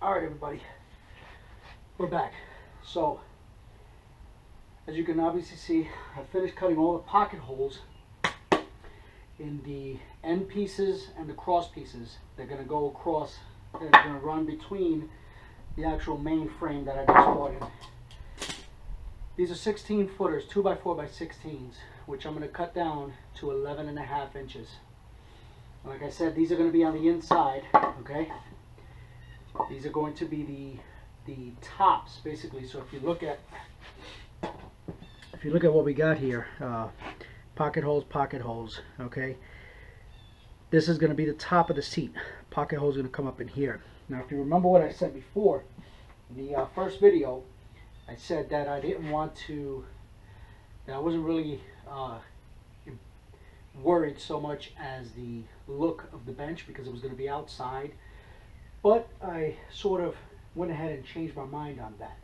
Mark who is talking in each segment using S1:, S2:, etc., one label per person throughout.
S1: Alright everybody, we're back. So, as you can obviously see, I finished cutting all the pocket holes in the end pieces and the cross pieces. They're going to go across, they're going to run between the actual main frame that I just bought in. These are 16 footers, 2x4 by 16s, which I'm going to cut down to 11.5 inches. Like I said, these are going to be on the inside, okay? These are going to be the tops, basically. So if you look at what we got here, pocket holes, okay? This is going to be the top of the seat. Pocket holes are going to come up in here. Now, if you remember what I said before, in the first video, I said that I didn't want to, that I wasn't really worried so much as the look of the bench because it was going to be outside. But I sort of went ahead and changed my mind on that.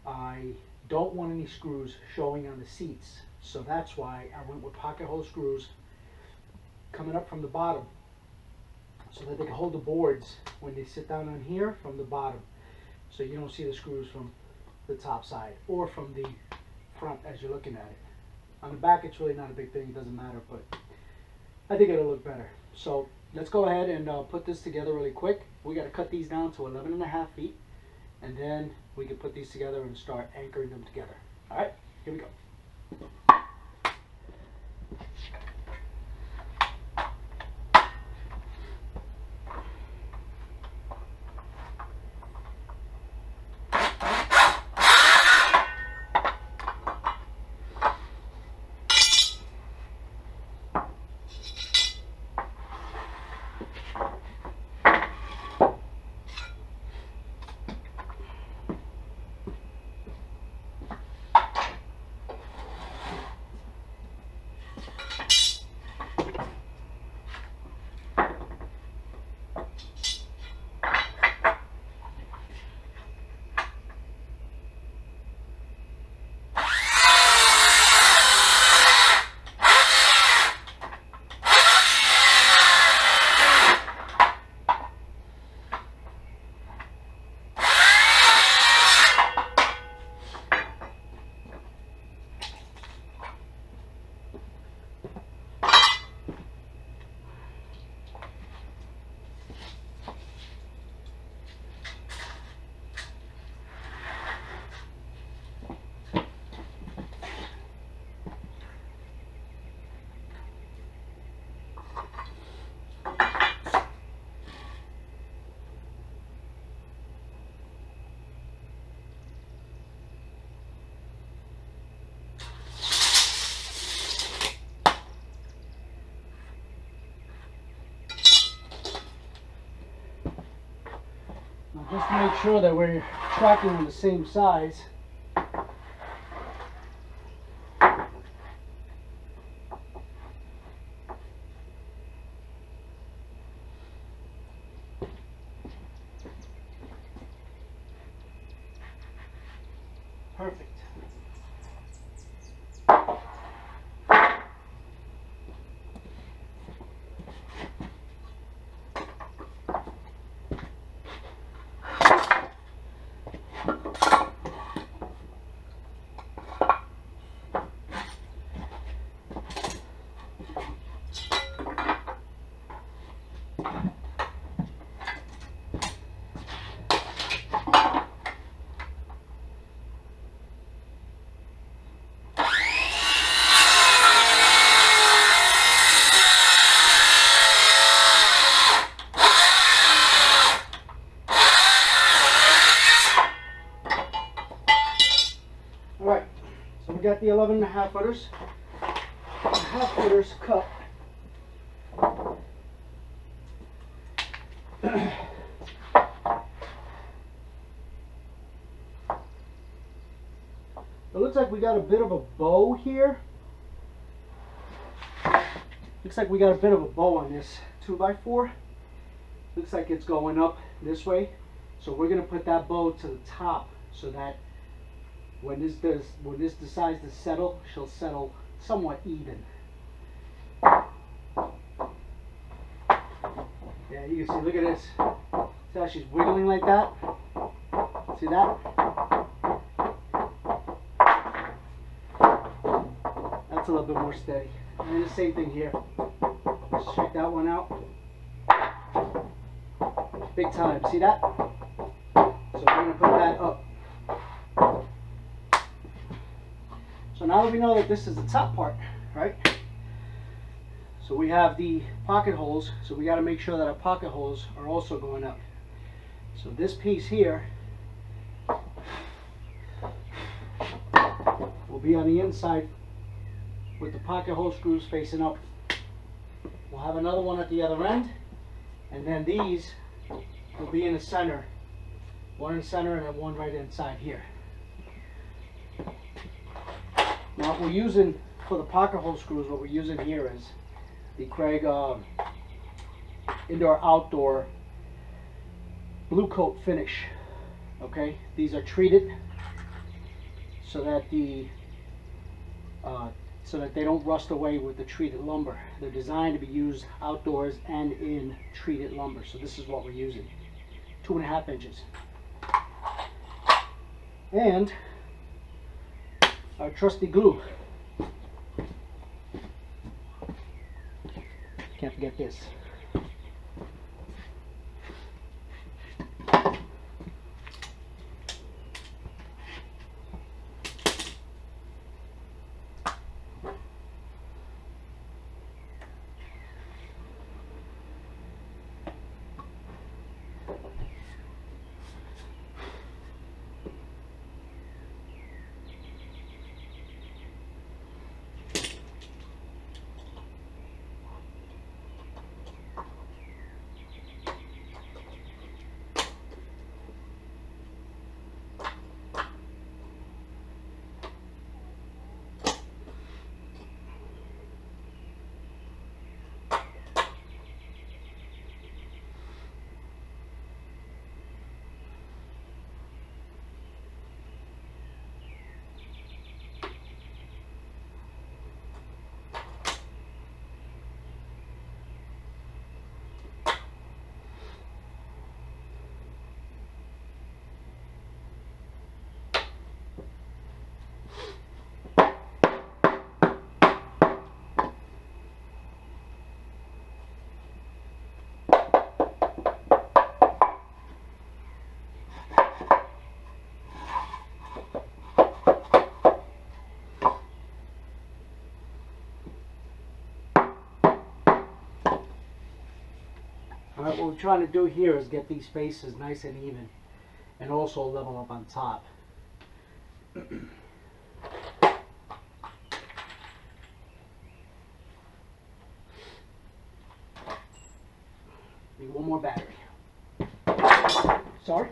S1: I don't want any screws showing on the seats, so that's why I went with pocket hole screws coming up from the bottom so that they can hold the boards when they sit down on here from the bottom, so you don't see the screws from the top side or from the front as you're looking at it. On the back it's really not a big thing, it doesn't matter, but I think it'll look better. So let's go ahead and put this together really quick. We got to cut these down to 11.5 feet, and then we can put these together and start anchoring them together. All right, here we go. Just to make sure that we're tracking on the same size. Perfect. Alright, so we got the 11.5 footers, half footers cut. It looks like we got a bit of a bow here. Looks like we got a bit of a bow on this 2x4. Looks like it's going up this way. So we're going to put that bow to the top so that when this decides to settle, she'll settle somewhat even. Yeah, you can see, look at this. See how she's wiggling like that? See that? That's a little bit more steady. And then the same thing here. Just check that one out. Big time. See that? So we're going to put that up. So now that we know that this is the top part, right? So we have the pocket holes. So we got to make sure that our pocket holes are also going up. So this piece here will be on the inside with the pocket hole screws facing up. We'll have another one at the other end, and then these will be in the center. One in the center and then one right inside here. Now what we're using for the pocket hole screws, what we're using here is the Craig Indoor Outdoor Blue Coat finish. Okay, these are treated so that they don't rust away with the treated lumber. They're designed to be used outdoors and in treated lumber. So this is what we're using. 2.5 inches. And our trusty glue. Can't forget this. Alright, what we're trying to do here is get these faces nice and even and also level up on top. Need one more battery. Sorry?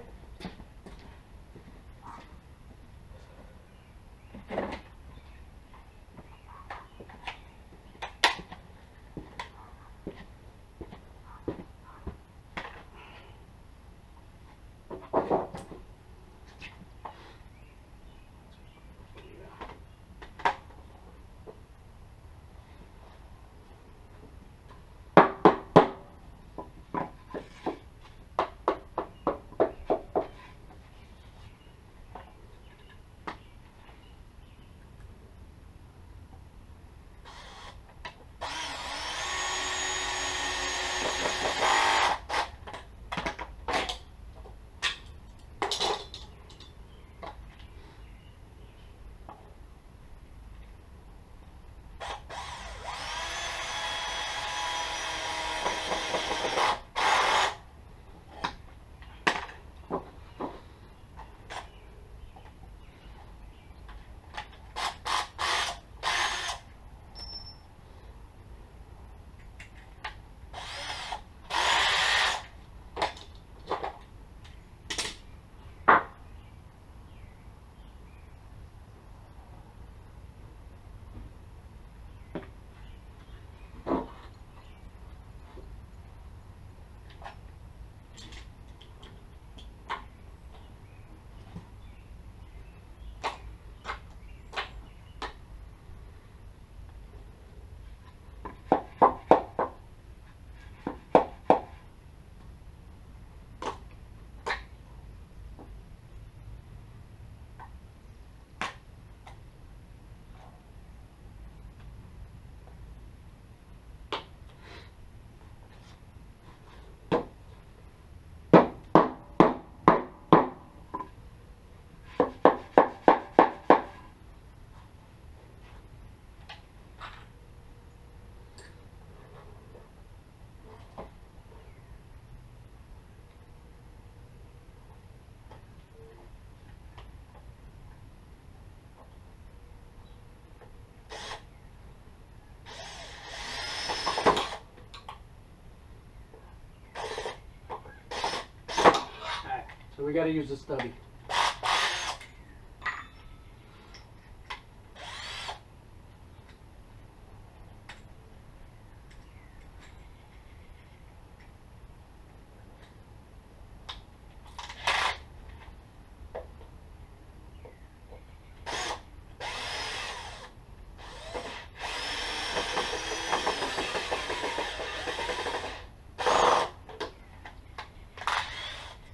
S1: So we got to use the stubby.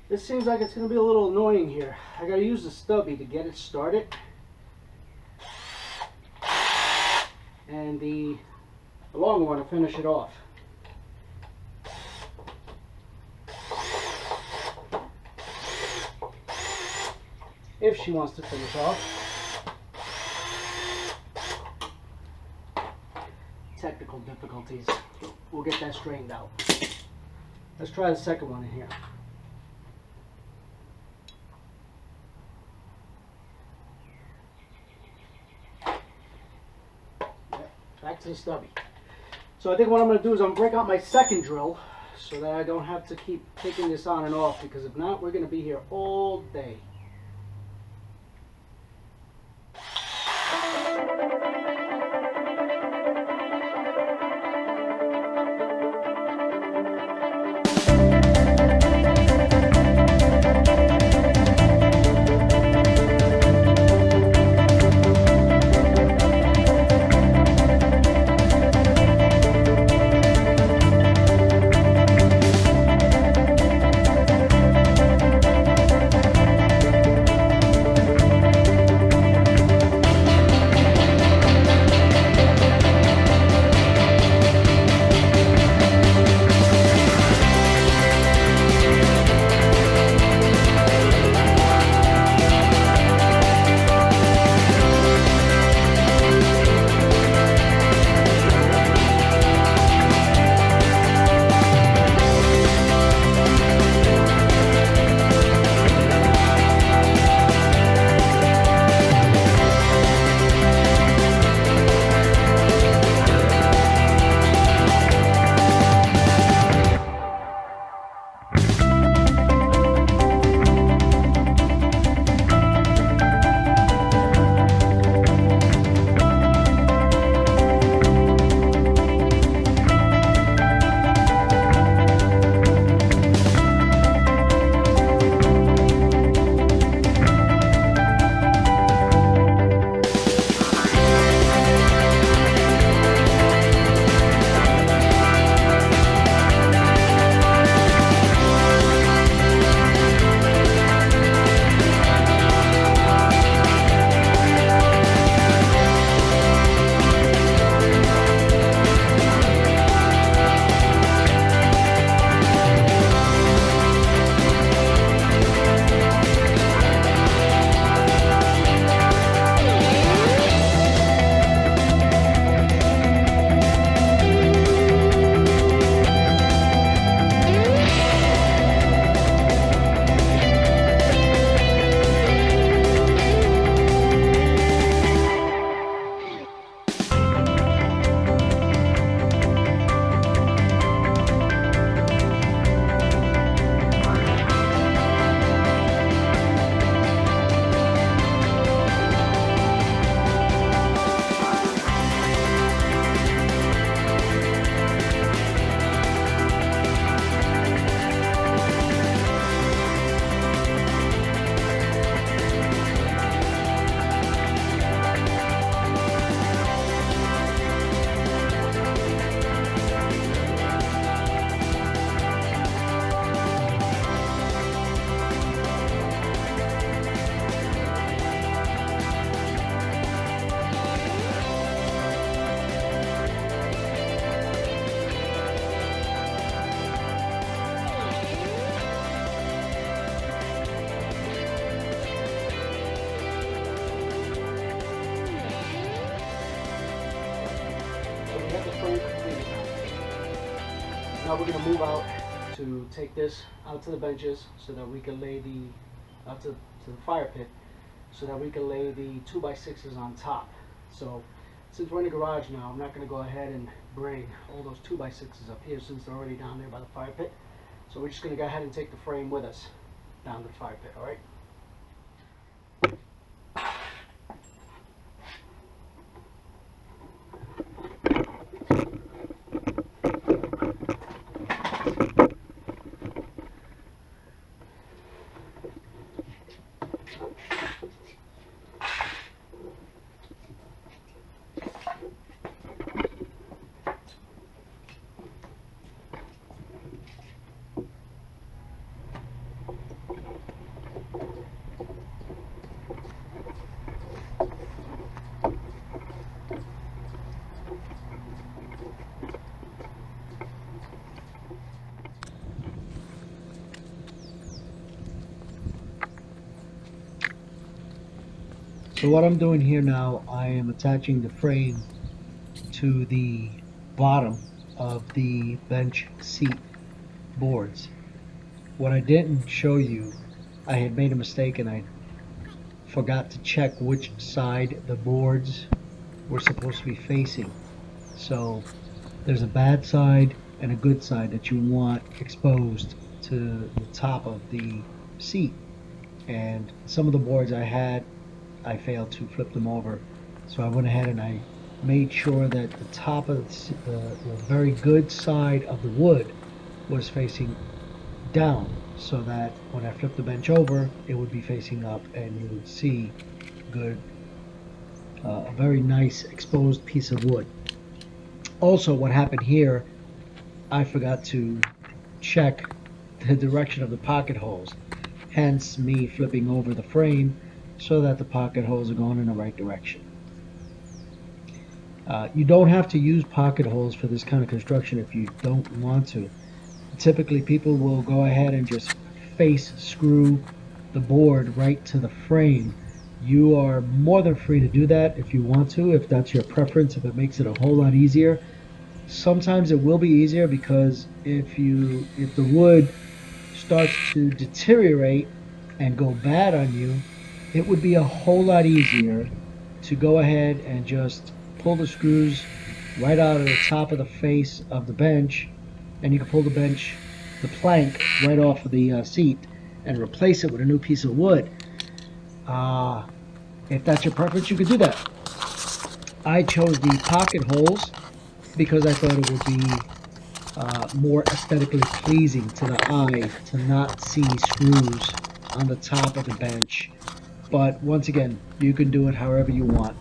S1: This seems like it's going to be a little annoying here. I got to use the stubby to get it started. And the longer one to finish it off. If she wants to finish off. Technical difficulties. We'll get that straightened out. Let's try the second one in here. Back to the stubby. So I think what I'm going to do is I'm going to break out my second drill so that I don't have to keep taking this on and off, because if not, we're going to be here all day. Now we're going to move out to take this out to the benches so that we can lay the, out to the fire pit, so that we can lay the 2x6s on top. So since we're in the garage now, I'm not going to go ahead and bring all those 2x6s up here since they're already down there by the fire pit. So we're just going to go ahead and take the frame with us. down the fire pit, all right? So what I'm doing here now, I am attaching the frame to the bottom of the bench seat boards. What I didn't show you, I had made a mistake and I forgot to check which side the boards were supposed to be facing. So there's a bad side and a good side that you want exposed to the top of the seat. And some of the boards I failed to flip them over. So I went ahead and I made sure that the top of the very good side of the wood was facing down, so that when I flipped the bench over, it would be facing up and you would see good, a very nice exposed piece of wood. Also, what happened here, I forgot to check the direction of the pocket holes, hence me flipping over the frame so that the pocket holes are going in the right direction. You don't have to use pocket holes for this kind of construction if you don't want to. Typically people will go ahead and just face screw the board right to the frame. You are more than free to do that if you want to, if that's your preference, if it makes it a whole lot easier. Sometimes it will be easier because if the wood starts to deteriorate and go bad on you, it would be a whole lot easier to go ahead and just pull the screws right out of the top of the face of the bench, and you can pull the plank right off of the seat and replace it with a new piece of wood. If that's your preference, you could do that. I chose the pocket holes because I thought it would be more aesthetically pleasing to the eye to not see screws on the top of the bench. But once again, you can do it however you want.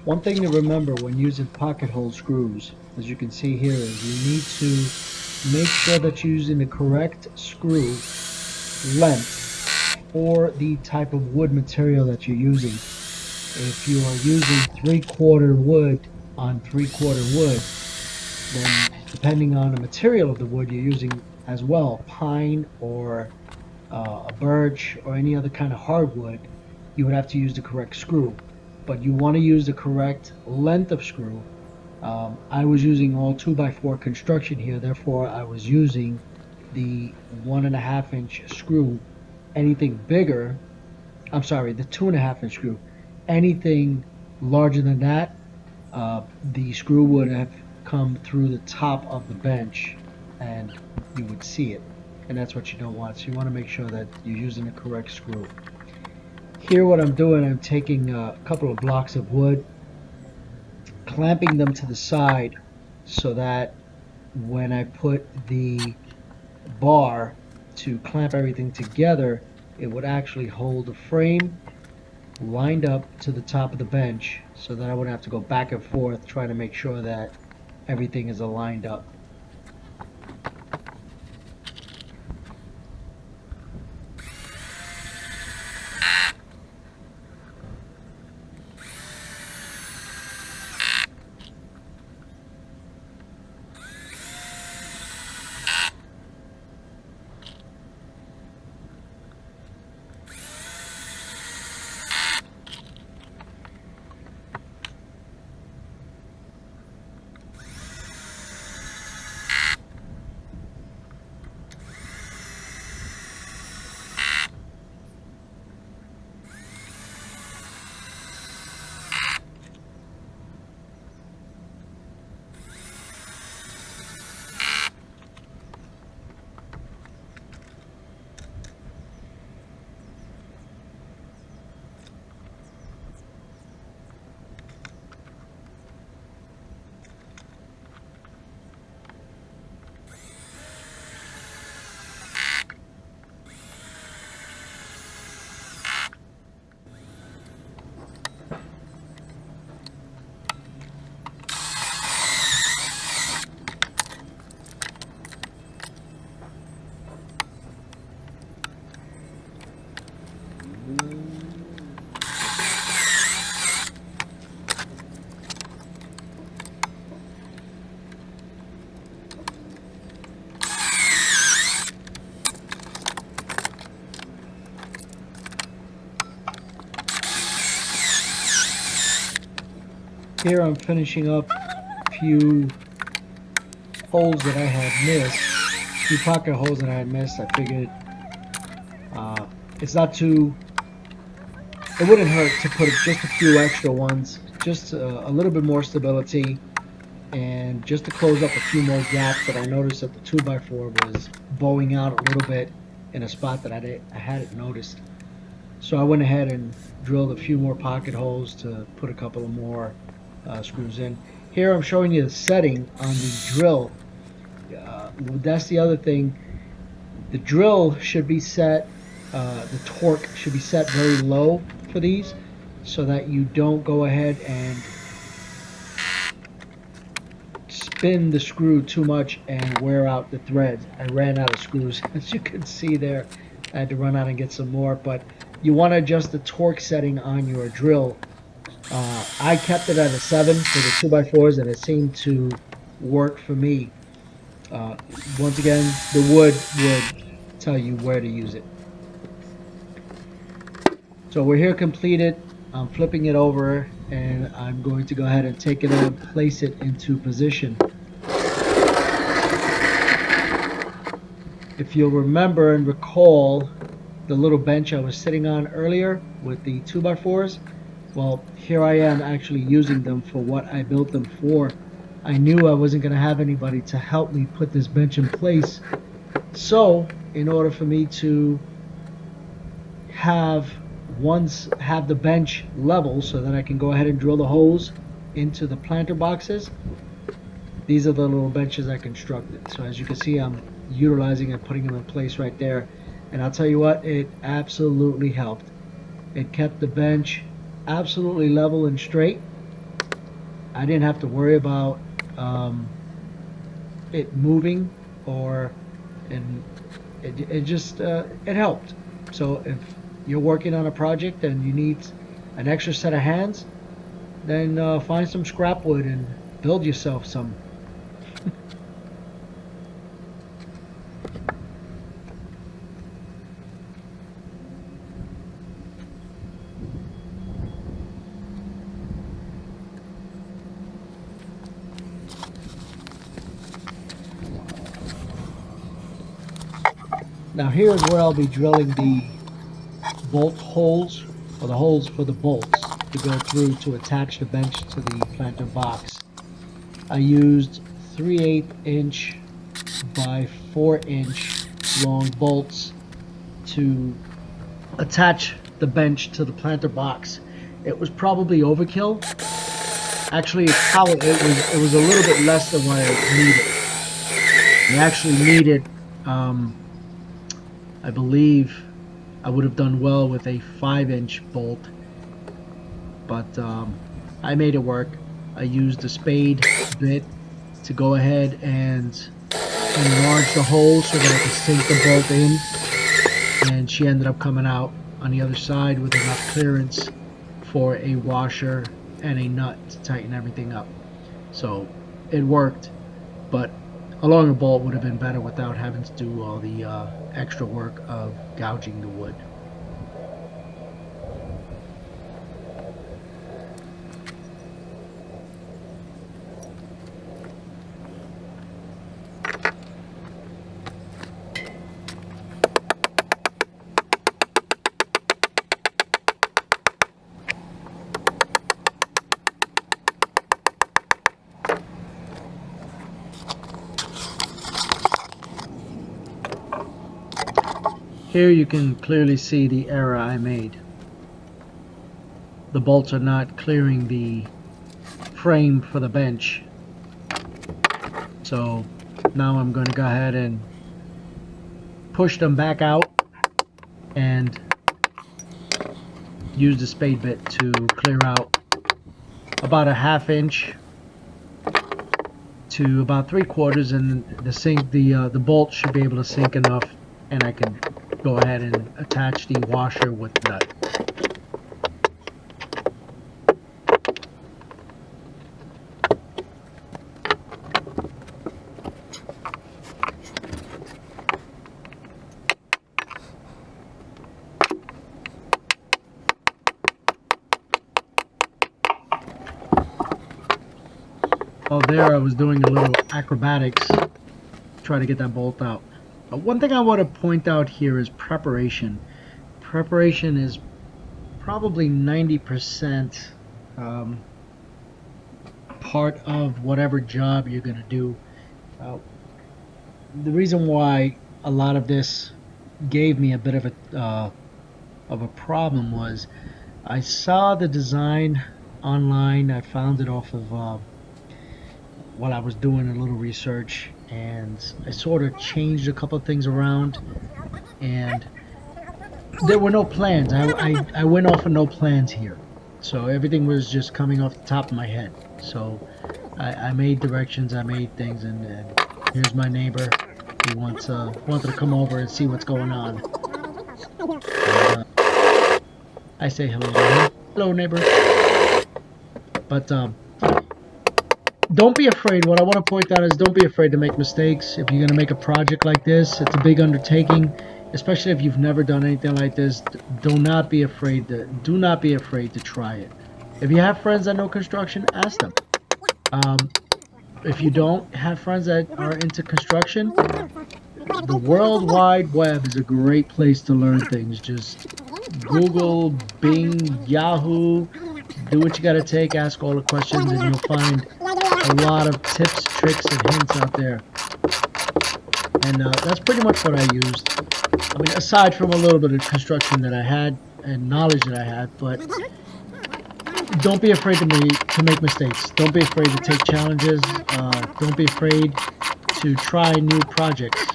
S1: One thing to remember when using pocket hole screws, as you can see here, is you need to make sure that you're using the correct screw length for the type of wood material that you're using. If you are using 3/4 wood on 3/4 wood, then depending on the material of the wood you're using as well, pine or a birch or any other kind of hardwood, you would have to use the correct screw. But you want to use the correct length of screw. I was using all 2x4 construction here, therefore I was using the 1.5 inch screw. Anything bigger, I'm sorry, the 2.5 inch screw. Anything larger than that, the screw would have come through the top of the bench and you would see it. And that's what you don't want. So you want to make sure that you're using the correct screw. Here what I'm doing, I'm taking a couple of blocks of wood, clamping them to the side so that when I put the bar to clamp everything together, it would actually hold the frame lined up to the top of the bench so that I wouldn't have to go back and forth trying to make sure that everything is aligned up. Here I'm finishing up a few holes that I had missed, a few pocket holes that I had missed. I figured it's not too, it wouldn't hurt to put just a few extra ones, just a little bit more stability, and just to close up a few more gaps that I noticed that the 2x4 was bowing out a little bit in a spot that I hadn't noticed. So I went ahead and drilled a few more pocket holes to put a couple of more screws in. Here I'm showing you the setting on the drill. That's the other thing. The drill should be set, the torque should be set very low for these so that you don't go ahead and spin the screw too much and wear out the threads. I ran out of screws, as you can see there. I had to run out and get some more, but you want to adjust the torque setting on your drill. I kept it at a 7 for the 2x4s, and it seemed to work for me. Once again, the wood would tell you where to use it. So we're here completed. I'm flipping it over, and I'm going to go ahead and take it and place it into position. If you'll remember and recall the little bench I was sitting on earlier with the 2x4s, well, here I am actually using them for what I built them for. I knew I wasn't going to have anybody to help me put this bench in place. So, in order for me to have the bench level so that I can go ahead and drill the holes into the planter boxes, these are the little benches I constructed. So as you can see, I'm utilizing and putting them in place right there. And I'll tell you what, it absolutely helped. It kept the bench absolutely level and straight. I didn't have to worry about it moving, and it just it helped. So if you're working on a project and you need an extra set of hands, then find some scrap wood and build yourself some. Now here's where I'll be drilling the bolt holes, or the holes for the bolts to go through to attach the bench to the planter box. I used 3/8 inch by 4-inch long bolts to attach the bench to the planter box. It was probably overkill. Actually, it was a little bit less than what I needed. I actually needed, I believe I would have done well with a 5-inch bolt, but I made it work. I used a spade bit to go ahead and enlarge the hole so that I could sink the bolt in, and she ended up coming out on the other side with enough clearance for a washer and a nut to tighten everything up. So it worked, but a longer bolt would have been better without having to do all the extra work of gouging the wood. Here you can clearly see the error I made. The bolts are not clearing the frame for the bench. So now I'm going to go ahead and push them back out and use the spade bit to clear out about a 1/2 inch to about 3/4, and the bolt should be able to sink enough, and I can go ahead and attach the washer with the nut. Oh, there I was doing a little acrobatics, try to get that bolt out. One thing I want to point out here is preparation. Preparation is probably 90% part of whatever job you're going to do. The reason why a lot of this gave me a bit of a problem was I saw the design online. I found it off of while I was doing a little research, and I sort of changed a couple of things around, and there were no plans. I went off of no plans here, so everything was just coming off the top of my head. So I made directions, I made things, and here's my neighbor who wanted to come over and see what's going on. And, I say hello to him. Hello, neighbor. But don't be afraid. What I want to point out is don't be afraid to make mistakes. If you're going to make a project like this, it's a big undertaking, especially if you've never done anything like this. Do not be afraid to try it. If you have friends that know construction, ask them. If you don't have friends that are into construction, the World Wide Web is a great place to learn things. Just Google, Bing, Yahoo, do what you gotta take, ask all the questions, and you'll find a lot of tips, tricks, and hints out there. And that's pretty much what I used. I mean, aside from a little bit of construction that I had and knowledge that I had, but don't be afraid to make mistakes. Don't be afraid to take challenges. Don't be afraid to try new projects.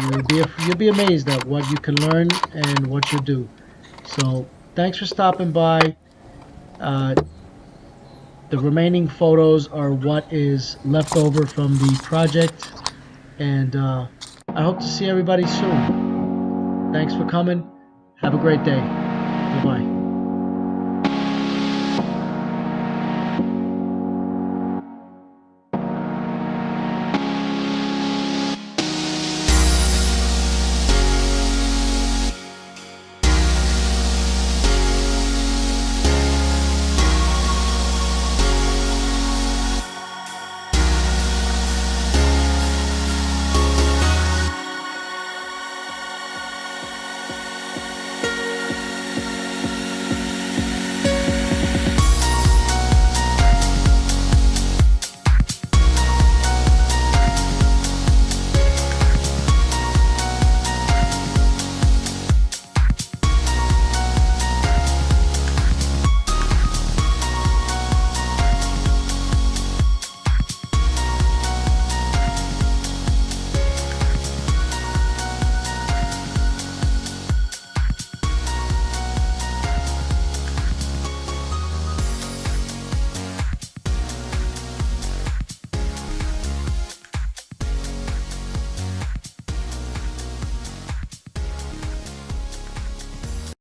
S1: You'll be amazed at what you can learn and what you do. So thanks for stopping by. The remaining photos are what is left over from the project, and I hope to see everybody soon. Thanks for coming. Have a great day. Bye-bye.